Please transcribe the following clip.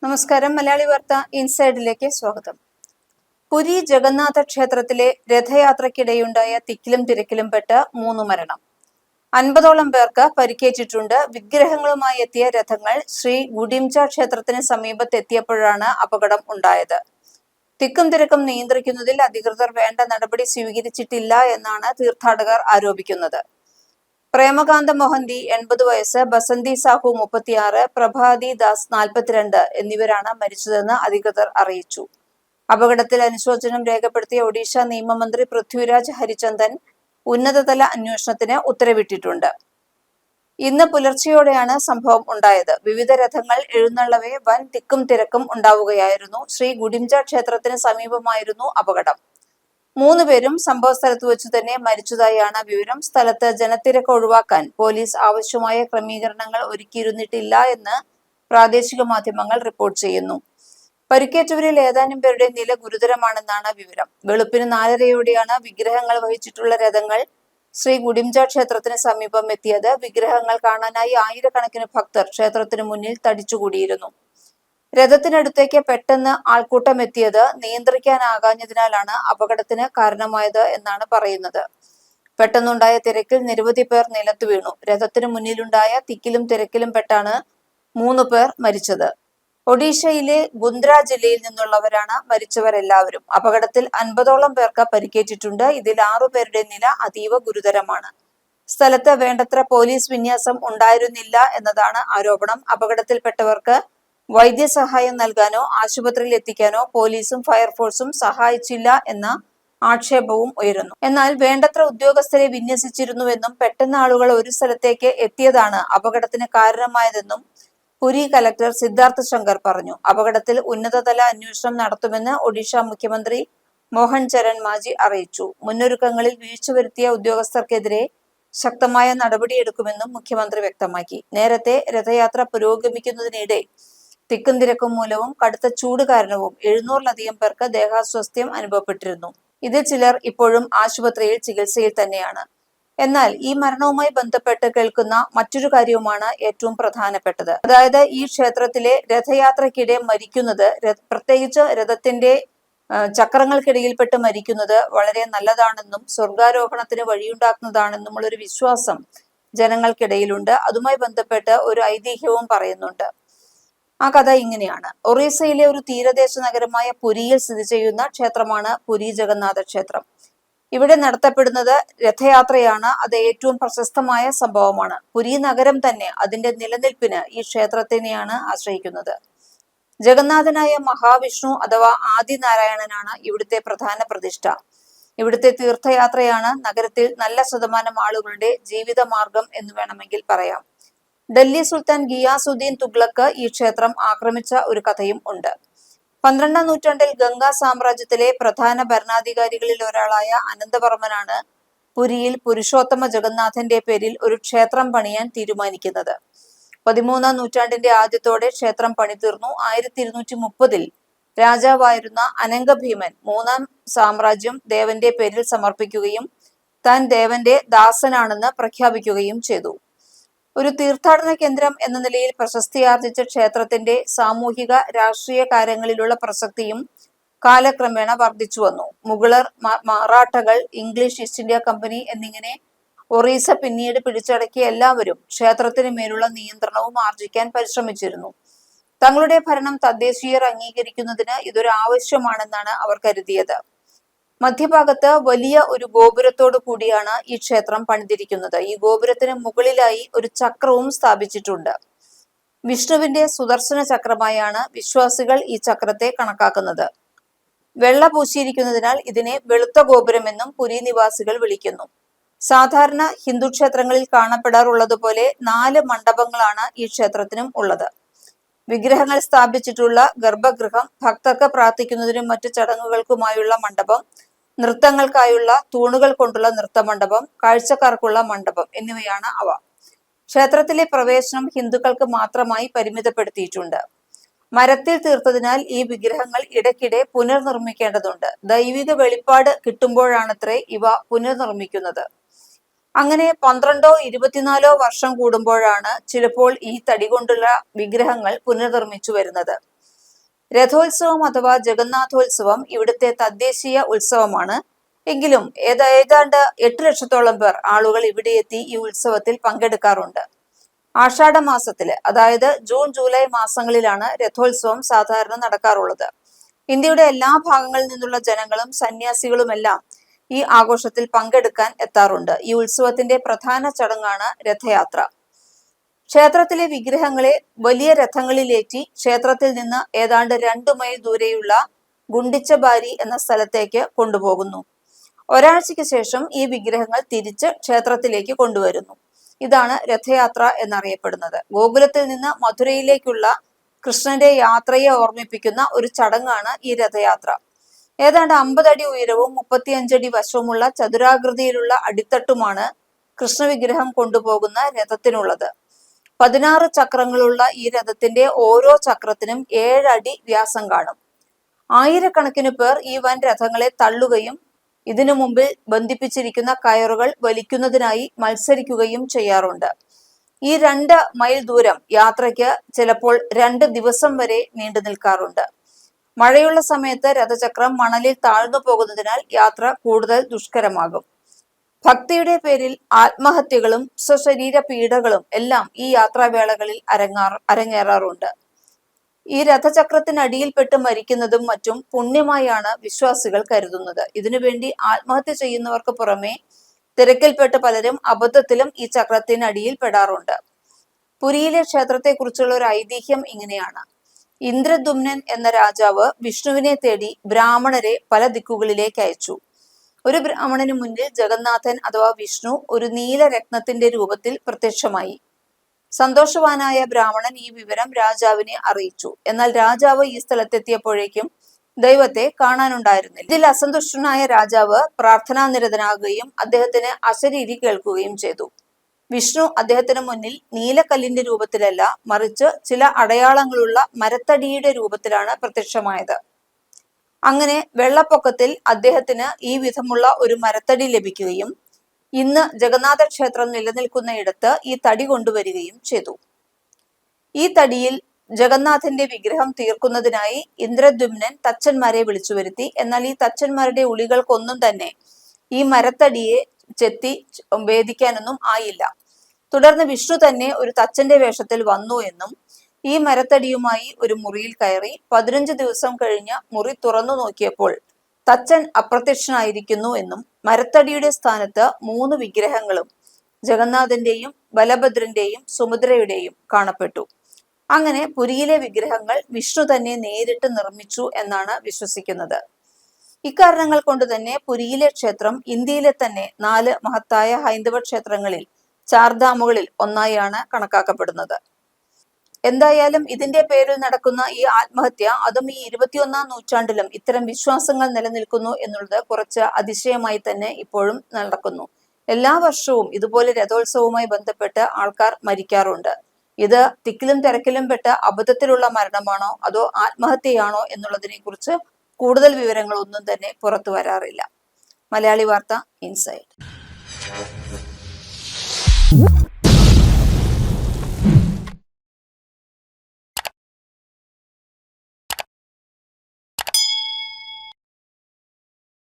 നമസ്കാരം. മലയാളി വാർത്ത ഇൻസൈഡിലേക്ക് സ്വാഗതം. പുരി ജഗന്നാഥ ക്ഷേത്രത്തിലെ രഥയാത്രയ്ക്കിടെയുണ്ടായ തിക്കിലും തിരക്കിലും പെട്ട് 3 മരണം. 50ഓളം പേർക്ക് പരിക്കേറ്റിട്ടുണ്ട്. വിഗ്രഹങ്ങളുമായി എത്തിയ രഥങ്ങൾ ശ്രീ ഗുഡിംച ക്ഷേത്രത്തിന് സമീപത്തെത്തിയപ്പോഴാണ് അപകടം ഉണ്ടായത്. തിക്കും തിരക്കും നിയന്ത്രിക്കുന്നതിൽ അധികൃതർ വേണ്ട നടപടി സ്വീകരിച്ചിട്ടില്ല എന്നാണ് തീർത്ഥാടകർ ആരോപിക്കുന്നത്. പ്രേമകാന്ത മൊഹന്തി 80 വയസ്സ്, ബസന്തി സാഹു 36, പ്രഭാതി ദാസ് 42 എന്നിവരാണ് മരിച്ചതെന്ന് അധികൃതർ അറിയിച്ചു. അപകടത്തിൽ അനുശോചനം രേഖപ്പെടുത്തിയ ഒഡീഷ നിയമമന്ത്രി പൃഥ്വിരാജ് ഹരിചന്ദൻ ഉന്നതതല അന്വേഷണത്തിന് ഉത്തരവിട്ടിട്ടുണ്ട്. ഇന്ന് പുലർച്ചെയോടെയാണ് സംഭവം ഉണ്ടായത്. വിവിധ രഥങ്ങൾ എഴുന്നള്ളവേ വൻ തിക്കും തിരക്കും ഉണ്ടാവുകയായിരുന്നു. ശ്രീ ഗുഡിംച ക്ഷേത്രത്തിന് സമീപമായിരുന്നു അപകടം. 3 പേരും സംഭവസ്ഥലത്ത് വെച്ചു തന്നെ മരിച്ചതായാണ് വിവരം. സ്ഥലത്ത് ജനത്തിരക്ക് ഒഴിവാക്കാൻ പോലീസ് ആവശ്യമായ ക്രമീകരണങ്ങൾ ഒരുക്കിയിരുന്നിട്ടില്ല എന്ന് പ്രാദേശിക മാധ്യമങ്ങൾ റിപ്പോർട്ട് ചെയ്യുന്നു. പരിക്കേറ്റവരിൽ ഏതാനും പേരുടെ നില ഗുരുതരമാണെന്നാണ് വിവരം. വെളുപ്പിന് 4:30യോടെയാണ് വിഗ്രഹങ്ങൾ വഹിച്ചിട്ടുള്ള രഥങ്ങൾ ശ്രീ ഗുഡിംച ക്ഷേത്രത്തിന് സമീപം എത്തിയത്. വിഗ്രഹങ്ങൾ കാണാനായി ആയിരക്കണക്കിന് ഭക്തർ ക്ഷേത്രത്തിനു മുന്നിൽ തടിച്ചുകൂടിയിരുന്നു. രഥത്തിനടുത്തേക്ക് പെട്ടെന്ന് ആൾക്കൂട്ടം എത്തിയത് നിയന്ത്രിക്കാനാകാഞ്ഞതിനാലാണ് അപകടത്തിന് കാരണമായത് എന്നാണ് പറയുന്നത്. പെട്ടെന്നുണ്ടായ തിരക്കിൽ നിരവധി പേർ നിലത്തു വീണു. രഥത്തിനു മുന്നിലുണ്ടായ തിക്കിലും തിരക്കിലും പെട്ടാണ് 3 പേർ മരിച്ചത്. ഒഡീഷയിലെ ഗുന്ദ്ര ജില്ലയിൽ നിന്നുള്ളവരാണ് മരിച്ചവരെല്ലാവരും. അപകടത്തിൽ 50ഓളം പേർക്ക് പരിക്കേറ്റിട്ടുണ്ട്. ഇതിൽ 6 പേരുടെ നില അതീവ ഗുരുതരമാണ്. സ്ഥലത്ത് വേണ്ടത്ര പോലീസ് വിന്യാസം ഉണ്ടായിരുന്നില്ല എന്നതാണ് ആരോപണം. അപകടത്തിൽപ്പെട്ടവർക്ക് വൈദ്യസഹായം നൽകാനോ ആശുപത്രിയിൽ എത്തിക്കാനോ പോലീസും ഫയർഫോഴ്സും സഹായിച്ചില്ല എന്ന ആക്ഷേപവും ഉയരുന്നു. എന്നാൽ വേണ്ടത്ര ഉദ്യോഗസ്ഥരെ വിന്യസിച്ചിരുന്നുവെന്നും പെട്ടെന്ന് ആളുകൾ ഒരു സ്ഥലത്തേക്ക് എത്തിയതാണ് അപകടത്തിന് കാരണമായതെന്നും പുരി കലക്ടർ സിദ്ധാർത്ഥ ശങ്കർ പറഞ്ഞു. അപകടത്തിൽ ഉന്നതതല അന്വേഷണം നടത്തുമെന്ന് ഒഡീഷ മുഖ്യമന്ത്രി മോഹൻ ചരൺ മാജി അറിയിച്ചു. മുന്നൊരുക്കങ്ങളിൽ വീഴ്ച വരുത്തിയ ഉദ്യോഗസ്ഥർക്കെതിരെ ശക്തമായ നടപടിയെടുക്കുമെന്നും മുഖ്യമന്ത്രി വ്യക്തമാക്കി. നേരത്തെ രഥയാത്ര പുരോഗമിക്കുന്നതിനിടെ തിക്കും തിരക്കും മൂലവും കടുത്ത ചൂട് കാരണവും 700-ലധികം പേർക്ക് ദേഹാസ്വാസ്ഥ്യം അനുഭവപ്പെട്ടിരുന്നു. ഇതിൽ ചിലർ ഇപ്പോഴും ആശുപത്രിയിൽ ചികിത്സയിൽ തന്നെയാണ്. എന്നാൽ ഈ മരണവുമായി ബന്ധപ്പെട്ട് കേൾക്കുന്ന മറ്റൊരു കാര്യവുമാണ് ഏറ്റവും പ്രധാനപ്പെട്ടത്. അതായത് ഈ ക്ഷേത്രത്തിലെ രഥയാത്രയ്ക്കിടെ മരിക്കുന്നത്, പ്രത്യേകിച്ച് രഥത്തിന്റെ ചക്രങ്ങൾക്കിടയിൽപ്പെട്ട് മരിക്കുന്നത് വളരെ നല്ലതാണെന്നും സ്വർഗാരോഹണത്തിന് വഴിയുണ്ടാക്കുന്നതാണെന്നുമുള്ളൊരു വിശ്വാസം ജനങ്ങൾക്കിടയിലുണ്ട്. അതുമായി ബന്ധപ്പെട്ട് ഒരു ഐതിഹ്യവും പറയുന്നുണ്ട്. ആ കഥ ഇങ്ങനെയാണ്. ഒറീസയിലെ ഒരു തീരദേശ നഗരമായ പുരിയിൽ സ്ഥിതി ചെയ്യുന്ന ക്ഷേത്രമാണ് പുരി ജഗന്നാഥ ക്ഷേത്രം. ഇവിടെ നടത്തപ്പെടുന്നത് രഥയാത്രയാണ്. അത് ഏറ്റവും പ്രശസ്തമായ സംഭവമാണ്. പുരി നഗരം തന്നെ അതിന്റെ നിലനിൽപ്പിന് ഈ ക്ഷേത്രത്തിനെയാണ് ആശ്രയിക്കുന്നത്. ജഗന്നാഥനായ മഹാവിഷ്ണു അഥവാ ആദിനാരായണനാണ് ഇവിടുത്തെ പ്രധാന പ്രതിഷ്ഠ. ഇവിടുത്തെ തീർത്ഥയാത്രയാണ് നഗരത്തിൽ നല്ല ശതമാനം ആളുകളുടെ ജീവിതമാർഗം എന്ന് വേണമെങ്കിൽ പറയാം. ഡൽഹി സുൽത്താൻ ഗിയാസുദ്ദീൻ തുഗ്ലക്ക് ഈ ക്ഷേത്രം ആക്രമിച്ച ഒരു കഥയും ഉണ്ട്. 12ാം നൂറ്റാണ്ടിൽ ഗംഗാ സാമ്രാജ്യത്തിലെ പ്രധാന ഭരണാധികാരികളിൽ ഒരാളായ അനന്തവർമ്മനാണ് പുരിയിൽ പുരുഷോത്തമ ജഗന്നാഥന്റെ പേരിൽ ഒരു ക്ഷേത്രം പണിയാൻ തീരുമാനിക്കുന്നത്. 13ാം നൂറ്റാണ്ടിന്റെ ആദ്യത്തോടെ ക്ഷേത്രം പണിതീർന്നു. 1230-ൽ രാജാവായിരുന്ന അനംഗഭീമൻ 3ാം സാമ്രാജ്യം ദേവന്റെ പേരിൽ സമർപ്പിക്കുകയും താൻ ദേവന്റെ ദാസനാണെന്ന് പ്രഖ്യാപിക്കുകയും ചെയ്തു. ഒരു തീർത്ഥാടന കേന്ദ്രം എന്ന നിലയിൽ പ്രശസ്തിയാർജിച്ച ക്ഷേത്രത്തിന്റെ സാമൂഹിക രാഷ്ട്രീയ കാര്യങ്ങളിലുള്ള പ്രസക്തിയും കാലക്രമേണ വർദ്ധിച്ചു വന്നു. മുഗളർ, മറാഠകൾ, ഇംഗ്ലീഷ് ഈസ്റ്റ് ഇന്ത്യ കമ്പനി എന്നിങ്ങനെ ഒറീസ പിന്നീട് പിടിച്ചടക്കിയ എല്ലാവരും ക്ഷേത്രത്തിന് മേലുള്ള നിയന്ത്രണവും ആർജിക്കാൻ പരിശ്രമിച്ചിരുന്നു. തങ്ങളുടെ ഭരണം തദ്ദേശീയർ അംഗീകരിക്കുന്നതിന് ഇതൊരു ആവശ്യമാണെന്നാണ് അവർ കരുതിയത്. മധ്യഭാഗത്ത് വലിയ ഒരു ഗോപുരത്തോടു കൂടിയാണ് ഈ ക്ഷേത്രം പണിതിരിക്കുന്നത്. ഈ ഗോപുരത്തിന് മുകളിലായി ഒരു ചക്രവും സ്ഥാപിച്ചിട്ടുണ്ട്. വിഷ്ണുവിന്റെ സുദർശന ചക്രമായാണ് വിശ്വാസികൾ ഈ ചക്രത്തെ കണക്കാക്കുന്നത്. വെള്ള പൂശിയിരിക്കുന്നതിനാൽ ഇതിനെ വെളുത്ത ഗോപുരമെന്നും പുരി നിവാസികൾ വിളിക്കുന്നു. സാധാരണ ഹിന്ദു ക്ഷേത്രങ്ങളിൽ കാണപ്പെടാറുള്ളതുപോലെ 4 മണ്ഡപങ്ങളാണ് ഈ ക്ഷേത്രത്തിനും ഉള്ളത്. വിഗ്രഹങ്ങൾ സ്ഥാപിച്ചിട്ടുള്ള ഗർഭഗൃഹം, ഭക്തർക്ക് പ്രാർത്ഥിക്കുന്നതിനും മറ്റു ചടങ്ങുകൾക്കുമായുള്ള മണ്ഡപം, നൃത്തങ്ങൾക്കായുള്ള തൂണുകൾ കൊണ്ടുള്ള നൃത്തമണ്ഡപം, കാഴ്ചക്കാർക്കുള്ള മണ്ഡപം എന്നിവയാണ് അവ. ക്ഷേത്രത്തിലെ പ്രവേശനം ഹിന്ദുക്കൾക്ക് മാത്രമായി പരിമിതപ്പെടുത്തിയിട്ടുണ്ട്. മരത്തിൽ തീർത്തതിനാൽ ഈ വിഗ്രഹങ്ങൾ ഇടയ്ക്കിടെ പുനർനിർമ്മിക്കേണ്ടതുണ്ട്. ദൈവിക വെളിപ്പാട് കിട്ടുമ്പോഴാണത്രേ ഇവ പുനർനിർമ്മിക്കുന്നത്. അങ്ങനെ 12ഓ 24ഓ വർഷം കൂടുമ്പോഴാണ് ചിലപ്പോൾ ഈ തടി കൊണ്ടുള്ള വിഗ്രഹങ്ങൾ പുനർനിർമ്മിച്ചു വരുന്നത്. രഥോത്സവം അഥവാ ജഗന്നാഥോത്സവം ഇവിടുത്തെ തദ്ദേശീയ ഉത്സവമാണ്. എങ്കിലും ഏതാണ്ട് 8 ലക്ഷത്തോളം പേർ ആളുകൾ ഇവിടെ എത്തി ഈ ഉത്സവത്തിൽ പങ്കെടുക്കാറുണ്ട്. ആഷാഢ മാസത്തില്, അതായത് ജൂൺ ജൂലൈ മാസങ്ങളിലാണ് രഥോത്സവം സാധാരണ നടക്കാറുള്ളത്. ഇന്ത്യയുടെ എല്ലാ ഭാഗങ്ങളിൽ നിന്നുള്ള ജനങ്ങളും സന്യാസികളുമെല്ലാം ഈ ആഘോഷത്തിൽ പങ്കെടുക്കാൻ എത്താറുണ്ട്. ഈ ഉത്സവത്തിന്റെ പ്രധാന ചടങ്ങാണ് രഥയാത്ര. ക്ഷേത്രത്തിലെ വിഗ്രഹങ്ങളെ വലിയ രഥങ്ങളിലേറ്റി ക്ഷേത്രത്തിൽ നിന്ന് ഏതാണ്ട് 2 മൈൽ ദൂരെയുള്ള ഗുണ്ടിച്ചബാരി എന്ന സ്ഥലത്തേക്ക് കൊണ്ടുപോകുന്നു. ഒരാഴ്ചയ്ക്ക് ശേഷം ഈ വിഗ്രഹങ്ങൾ തിരിച്ച് ക്ഷേത്രത്തിലേക്ക് കൊണ്ടുവരുന്നു. ഇതാണ് രഥയാത്ര എന്നറിയപ്പെടുന്നത്. ഗോകുലത്തിൽ നിന്ന് മധുരയിലേക്കുള്ള കൃഷ്ണന്റെ യാത്രയെ ഓർമ്മിപ്പിക്കുന്ന ഒരു ചടങ്ങാണ് ഈ രഥയാത്ര. ഏതാണ്ട് 50 അടി ഉയരവും 35 അടി വശവുമുള്ള ചതുരാകൃതിയിലുള്ള അടിത്തട്ടുമാണ് കൃഷ്ണവിഗ്രഹം കൊണ്ടുപോകുന്ന രഥത്തിനുള്ളത്. 16 ചക്രങ്ങളുള്ള ഈ രഥത്തിന്റെ ഓരോ ചക്രത്തിനും 7 അടി വ്യാസം കാണും. ആയിരക്കണക്കിന് പേർ ഈ വൻ രഥങ്ങളെ തള്ളുകയും ഇതിനു മുമ്പിൽ ബന്ധിപ്പിച്ചിരിക്കുന്ന കയറുകൾ വലിക്കുന്നതിനായി മത്സരിക്കുകയും ചെയ്യാറുണ്ട്. ഈ 2 മൈൽ ദൂരം യാത്രയ്ക്ക് ചിലപ്പോൾ 2 ദിവസം വരെ നീണ്ടു നിൽക്കാറുണ്ട്. മഴയുള്ള സമയത്ത് രഥചക്രം മണലിൽ താഴ്ന്നു പോകുന്നതിനാൽ യാത്ര കൂടുതൽ ദുഷ്കരമാകും. ഭക്തിയുടെ പേരിൽ ആത്മഹത്യകളും സ്വശരീര പീഡകളും എല്ലാം ഈ യാത്രാവേളകളിൽ അരങ്ങേറാറുണ്ട്. ഈ രഥചക്രത്തിനടിയിൽപ്പെട്ട് മരിക്കുന്നതും മറ്റും പുണ്യമായാണ് വിശ്വാസികൾ കരുതുന്നത്. ഇതിനുവേണ്ടി ആത്മഹത്യ ചെയ്യുന്നവർക്ക് പുറമെ തിരക്കിൽപ്പെട്ട് പലരും അബദ്ധത്തിലും ഈ ചക്രത്തിനടിയിൽ പെടാറുണ്ട്. പുരിയിലെ ക്ഷേത്രത്തെക്കുറിച്ചുള്ള ഒരു ഐതിഹ്യം ഇങ്ങനെയാണ്. ഇന്ദ്രദുമ്നൻ എന്ന രാജാവ് വിഷ്ണുവിനെ തേടി ബ്രാഹ്മണരെ പല ദിക്കുകളിലേക്ക് അയച്ചു. ഒരു ബ്രാഹ്മണന് മുന്നിൽ ജഗന്നാഥൻ അഥവാ വിഷ്ണു ഒരു നീലരത്നത്തിന്റെ രൂപത്തിൽ പ്രത്യക്ഷമായി. സന്തോഷവാനായ ബ്രാഹ്മണൻ ഈ വിവരം രാജാവിനെ അറിയിച്ചു. എന്നാൽ രാജാവ് ഈ സ്ഥലത്തെത്തിയപ്പോഴേക്കും ദൈവത്തെ കാണാനുണ്ടായിരുന്നില്ല. ഇതിൽ അസന്തുഷ്ടനായ രാജാവ് പ്രാർത്ഥനാനിരതനാകുകയും അദ്ദേഹത്തിന് അശരീരി കേൾക്കുകയും ചെയ്തു. വിഷ്ണു അദ്ദേഹത്തിന് മുന്നിൽ നീലക്കല്ലിന്റെ രൂപത്തിലല്ല, മറിച്ച് ചില അടയാളങ്ങളുള്ള മരത്തടിയുടെ രൂപത്തിലാണ് പ്രത്യക്ഷമായത്. അങ്ങനെ വെള്ളപ്പൊക്കത്തിൽ അദ്ദേഹത്തിന് ഈ വിധമുള്ള ഒരു മരത്തടി ലഭിക്കുകയും ഇന്ന് ജഗന്നാഥ ക്ഷേത്രം നിലനിൽക്കുന്ന ഇടത്ത് ഈ തടി കൊണ്ടുവരികയും ചെയ്തു. ഈ തടിയിൽ ജഗന്നാഥന്റെ വിഗ്രഹം തീർക്കുന്നതിനായി ഇന്ദ്രദ്യുമ്നൻ തച്ചന്മാരെ വിളിച്ചു വരുത്തി. എന്നാൽ ഈ തച്ചന്മാരുടെ ഉളികൾക്കൊന്നും തന്നെ ഈ മരത്തടിയെ ചെത്തി ഭേദിക്കാനൊന്നും ആയില്ല. തുടർന്ന് വിഷ്ണു തന്നെ ഒരു തച്ചന്റെ വേഷത്തിൽ വന്നു എന്നും ഈ മരത്തടിയുമായി ഒരു മുറിയിൽ കയറി 15 ദിവസം കഴിഞ്ഞ് മുറി തുറന്നു നോക്കിയപ്പോൾ തച്ചൻ അപ്രത്യക്ഷനായിരിക്കുന്നു എന്നും മരത്തടിയുടെ സ്ഥാനത്ത് 3 വിഗ്രഹങ്ങളും ജഗന്നാഥന്റെയും ബലഭദ്രന്റെയും സുഭദ്രയുടെയും കാണപ്പെട്ടു. അങ്ങനെ പുരിയിലെ വിഗ്രഹങ്ങൾ വിഷ്ണു തന്നെ നേരിട്ട് നിർമ്മിച്ചു എന്നാണ് വിശ്വസിക്കുന്നത്. ഇക്കാരണങ്ങൾ കൊണ്ട് തന്നെ പുരിയിലെ ക്ഷേത്രം ഇന്ത്യയിലെ തന്നെ 4 മഹത്തായ ഹൈന്ദവ ക്ഷേത്രങ്ങളിൽ ചാർധാമുകളിൽ ഒന്നായാണ് കണക്കാക്കപ്പെടുന്നത്. എന്തായാലും ഇതിന്റെ പേരിൽ നടക്കുന്ന ഈ ആത്മഹത്യ, അതും ഈ 21-ാം നൂറ്റാണ്ടിലും ഇത്തരം വിശ്വാസങ്ങൾ നിലനിൽക്കുന്നു എന്നുള്ളത് കുറച്ച് അതിശയമായി തന്നെ ഇപ്പോഴും നടക്കുന്നു. എല്ലാ വർഷവും ഇതുപോലെ രഥോത്സവവുമായി ബന്ധപ്പെട്ട് ആൾക്കാർ മരിക്കാറുണ്ട്. ഇത് തിക്കിലും തിരക്കിലും പെട്ട അബദ്ധത്തിലുള്ള മരണമാണോ അതോ ആത്മഹത്യയാണോ എന്നുള്ളതിനെ കുറിച്ച് കൂടുതൽ വിവരങ്ങളൊന്നും തന്നെ പുറത്തു വരാറില്ല. മലയാളി വാർത്ത ഇൻസൈഡ്.